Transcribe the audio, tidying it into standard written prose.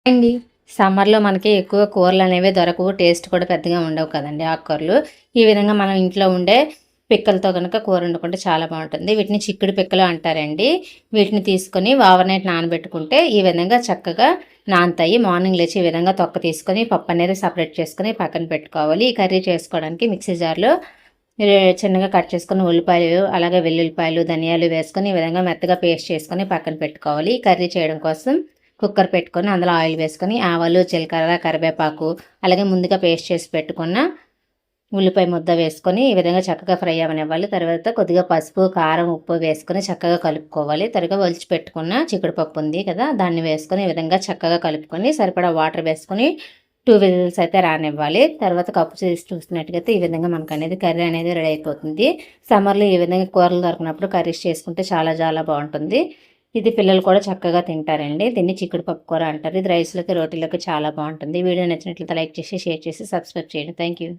అండి. సమ్మర్‌లో మనకి ఎక్కువ కూరలనేవి దొరకవు. టేస్ట్ కూడా పెద్దగా ఉండవు కదండీ ఆకుకూరలు. ఈ విధంగా మనం ఇంట్లో ఉండే పిక్కలతో గనక కూర వండుకుంటే చాలా బావుంటుంది. వీటిని చిక్కుడు పిక్కలు అంటారండి. వీటిని తీసుకొని ఓవర్ నైట్ నానబెట్టుకుంటే ఈ విధంగా చక్కగా నానతాయి. మార్నింగ్ లేచి ఈ విధంగా తొక్క తీసుకొని పప్పనేది సెపరేట్ చేసుకొని పక్కన పెట్టుకోవాలి. ఈ కర్రీ చేసుకోవడానికి మిక్సీ జార్‌లో చిన్నగా కట్ చేసుకొని ఉల్లిపాయలు, అలాగే వెల్లుల్లిపాయలు, ధనియాలు వేసుకొని ఈ విధంగా మెత్తగా పేస్ట్ చేసుకొని పక్కన పెట్టుకోవాలి. ఈ కర్రీ చేయడం కోసం కుక్కర్ పెట్టుకొని అందులో ఆయిల్ వేసుకొని ఆవాలు, జీలకర్ర, కరివేపాకు, అలాగే ముందుగా పేస్ట్ చేసి పెట్టుకున్న ఉల్లిపాయ ముద్ద వేసుకొని ఈ విధంగా చక్కగా ఫ్రై అవ్వనివ్వాలి. తర్వాత కొద్దిగా పసుపు, కారం, ఉప్పు వేసుకొని చక్కగా కలుపుకోవాలి. తర్వాత ఒలిచి పెట్టుకున్న చిక్కుడు పప్పు ఉంది కదా, దాన్ని వేసుకొని ఈ విధంగా చక్కగా కలుపుకొని సరిపడా వాటర్ వేసుకొని 2 విజిల్స్ అయితే రానివ్వాలి. తర్వాత కప్పు చేసి చూసినట్టుగైతే ఈ విధంగా మనకనేది కర్రీ అనేది రెడీ అయిపోతుంది. సమ్మర్‌లో ఈ విధంగా కూరలు దొరకనప్పుడు కర్రీస్ చేసుకుంటే చాలా చాలా బావుంటుంది. ఇది పిల్లలు కూడా చక్కగా తింటారండి. దీన్ని చిక్కుడు పప్పు కూర అంటారు. ఇది రైస్‌లోకి, రోటీలోకి చాలా బావుంటుంది. వీడియో నచ్చినట్లయితే లైక్ చేసి, షేర్ చేసి, సబ్స్క్రైబ్ చేయండి. Thank you.